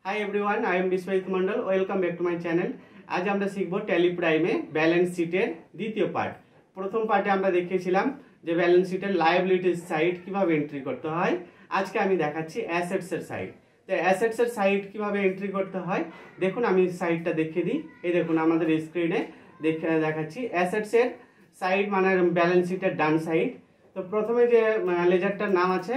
High everyone I am Biswajit Mondal welcome back to my channel. आज আমরা শিখব ট্যালি প্রাইমে ব্যালেন্স শিটের দ্বিতীয় পার্ট। প্রথম পার্টে আমরা দেখিয়েছিলাম যে ব্যালেন্স শিটের লায়াবিলিটিস সাইড কিভাবে এন্ট্রি করতে হয়। আজকে আমি দেখাচ্ছি অ্যাসেটস এর সাইড। তো অ্যাসেটস এর সাইড কিভাবে এন্ট্রি করতে হয় দেখুন, আমি সাইডটা দেখিয়ে দিই। এই দেখুন আমাদের স্ক্রিনে দেখাচ্ছি অ্যাসেটস এর সাইড মানে ব্যালেন্স শিটের ডান সাইড। তো প্রথমে যে লেজারটার নাম আছে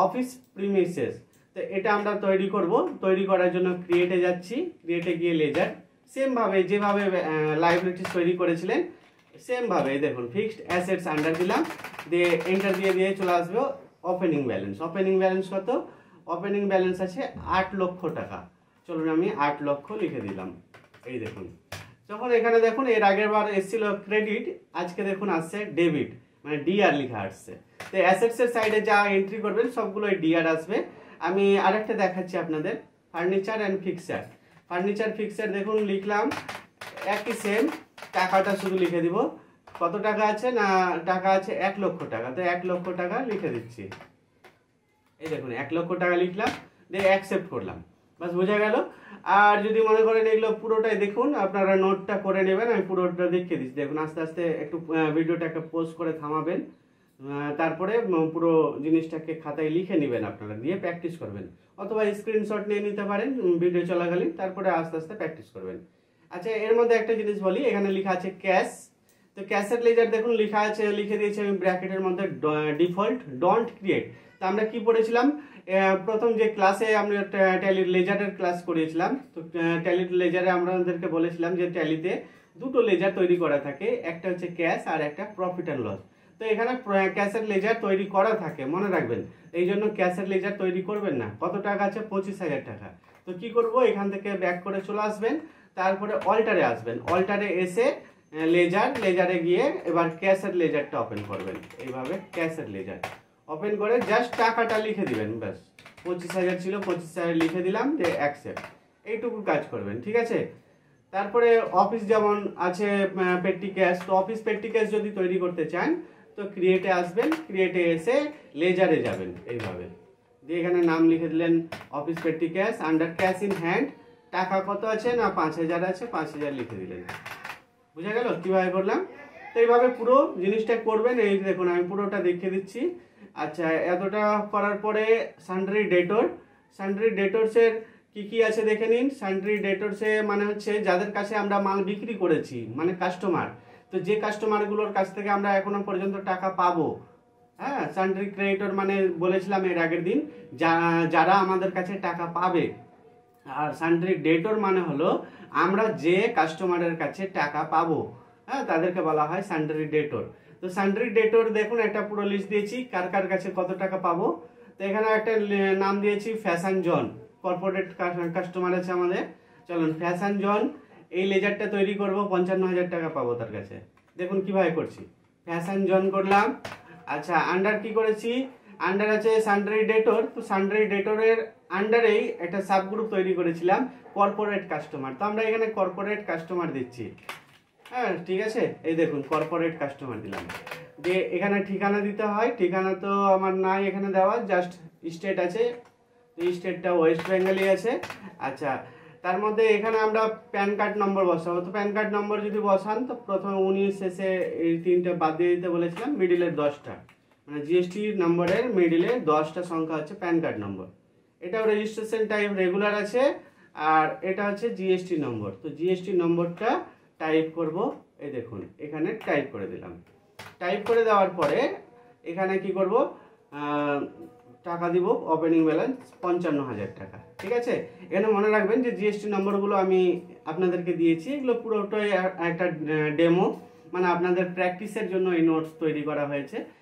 অফিস প্রিমিসেস, তো এটা আমরা তৈরি করব। তৈরি করার জন্য ক্রিয়েটে যাচ্ছি, ক্রিয়েটে গিয়ে লেজার সেম ভাবে যেভাবে লায়াবিলিটিস তৈরি করেছিলেন সেম ভাবে দেখুন ফিক্সড অ্যাসেটস আন্ডার দিলাম, দিয়ে এন্টার দিয়ে চলে আসবে ওপেনিং ব্যালেন্স। ওপেনিং ব্যালেন্স কত? ওপেনিং ব্যালেন্স আছে 8 লক্ষ টাকা। চলুন আমি 8 লক্ষ লিখে দিলাম। এই দেখুন যখন এখানে দেখুন এর আগের বার এসেছিল ক্রেডিট, আজকে দেখুন আসছে ডেবিট মানে ডিআর লেখা আসছে। তো অ্যাসেটস এর সাইডে যা এন্ট্রি করবেন সবগুলো ডিআর আসবে। আমি আরেকটা দেখাচ্ছি আপনাদের, furniture and fixer. Furniture fixer দেখুন লিখলাম একই সেম, টাকাটা শুধু লিখে দিব। কত টাকা আছে না টাকা আছে 1 লক্ষ টাকা, তো 1 লক্ষ টাকা লিখে দিচ্ছি। এই দেখুন 1 লক্ষ টাকা লিখলাম, দিয়ে অ্যাকসেপ্ট করলাম, বাস বোঝা গেল। আর যদি মনে করেন এগুলো পুরোটাই দেখুন, আপনারা নোটটা করে নেবেন, আমি পুরোটা দেখিয়ে দিচ্ছি। দেখুন আস্তে আস্তে একটু ভিডিওটাকে পোজ করে থামাবেন, তারপরে পুরো জিনিসটাকে খাতায় লিখে নেবেন আপনারা, দিয়ে প্র্যাকটিস করবেন, অথবা স্ক্রিনশট নিয়ে নিতে পারেন ভিডিও চলাকালীন, তারপরে আস্তে আস্তে প্র্যাকটিস করবেন। আচ্ছা এর মধ্যে একটা জিনিস বলি, এখানে লেখা আছে ক্যাশ। তো ক্যাশের লেজার দেখুন লেখা আছে, লিখে দিয়েছি আমি ব্র্যাকেটের মধ্যে ডিফল্ট ডোন্ট ক্রিয়েট। তো আমরা কি পড়েছিলাম প্রথম যে ক্লাসে আমরা ট্যালি লেজারের ক্লাস করিয়েছিলাম। তো ট্যালি লেজারে আমরা আমাদেরকে বলেছিলাম যে ট্যালিতে দুটো লেজার তৈরি করা থাকে, একটা হচ্ছে ক্যাশ আর একটা প্রফিট অ্যান্ড লস। তো এখানে ক্যাশের লেজার তৈরি করা থাকে, মনে রাখবেন। এই জন্য ক্যাশের লেজার তৈরি করবেন না। কত টাকা আছে? 25,000 টাকা। তো কি করব, এখান থেকে ব্যাক করে চলে আসবেন, তারপরে অল্টারে আসবেন, অল্টারে এসে লেজারে গিয়ে এবার ক্যাশের লেজারটা ওপেন করবেন। এইভাবে ক্যাশের লেজার ওপেন করে জাস্ট টাকাটা লিখে দিবেন, ব্যাস 25,000 ছিল 25,000 লিখে দিলাম, যে অ্যাকসেপ্ট, এইটুকু কাজ করবেন, ঠিক আছে। তারপরে অফিস যেমন আছে পেটি ক্যাশ, তো অফিস পেটি ক্যাশ যদি তৈরি করতে চান তো ক্রিয়েটে আসবেন, ক্রিয়েটে এসে লেজারে যাবেন এইভাবে, দিয়ে এখানে নাম লিখে দিলেন অফিস পেটি cash under cash in hand. টাকা কত আছে না 5,000 আছে, 5,000 লিখে দিলেন। বুঝা গেল কিভাবে করলাম? তো এইভাবে পুরো জিনিসটা করবেন। এই দেখুন আমি পুরোটা দেখিয়ে দিচ্ছি। আচ্ছা এতটা করার পরে সান্ড্রি ডেটর, সান্ড্রি ডেটরসের কি আছে দেখে নিন। সান্ড্রি ডেটরসে মানে হচ্ছে যাদের কাছে আমরা মাল বিক্রি করেছি, মানে কাস্টমার। তো যে কাস্টমারগুলোর কাছ থেকে আমরা এখনো পর্যন্ত টাকা পাবো, হ্যাঁ, সান্ড্রি ক্রেডিটর মানে বলেছিলাম এর আগের দিন যারা আমাদের কাছে টাকা পাবে। আর সান্ড্রি ডেটর মানে হলো আমরা যে কাস্টমারের কাছে টাকা পাবো, হ্যাঁ, তাদেরকে বলা হয় সান্ড্রি ডেটর। তো সান্ড্রি ডেটর দেখুন একটা পুরো লিস্ট দিয়েছি কার কার কাছে কত টাকা পাবো। তো এখানে একটা নাম দিয়েছি ফ্যাশন জন, কর্পোরেট কাস্টমার আছে আমাদের। চলুন ফ্যাশন জন, এই লেজারটা তৈরি করব, 55,000 টাকা পাবো তার কাছে। দেখুন কিভাবে করছি, ফ্যাশন জন করলাম। আচ্ছা আন্ডার কি করেছি, আন্ডার আছে সান্ড্রি ডেটর। তো সান্ড্রি ডেটরের আন্ডারেই একটা সাবগ্রুপ তৈরি করেছিলাম কর্পোরেট কাস্টমার। তো আমরা এখানে কর্পোরেট কাস্টমার দিচ্ছি, হ্যাঁ ঠিক আছে। এই দেখুন কর্পোরেট কাস্টমার দিলাম, যে এখানে ঠিকানা দিতে হয়, ঠিকানা তো আমার নাই এখানে দেওয়া, জাস্ট স্টেট আছে, স্টেটটা ওয়েস্ট বেঙ্গলই আছে। আচ্ছা তার মধ্যে এখানে আমরা প্যান কার্ড নম্বর বসাবো। তো প্যান কার্ড নম্বর যদি বসান তো প্রথমে 19 শেষে এই 3টে বাদ দিয়ে দিতে বলেছিলাম, মিডিলের 10টা, মানে জিএসটি নম্বরের মিডিলে 10টা সংখ্যা হচ্ছে প্যান কার্ড নম্বর। এটাও রেজিস্ট্রেশন টাইপ রেগুলার আছে, আর এটা হচ্ছে জিএসটি নম্বর। তো জিএসটি নম্বরটা টাইপ করব, এই দেখুন এখানে টাইপ করে দিলাম। টাইপ করে দেওয়ার পরে এখানে কি করব, টাকা দিব, ওপেনিং ব্যালেন্স 55,000 টাকা, ঠিক আছে। এখানে মনে রাখবেন যে জিএসটি নম্বরগুলো আমি আপনাদেরকে দিয়েছি, এগুলো পুরোটাই একটা ডেমো, মানে আপনাদের প্র্যাকটিসের জন্য এই নোটস তৈরি করা হয়েছে।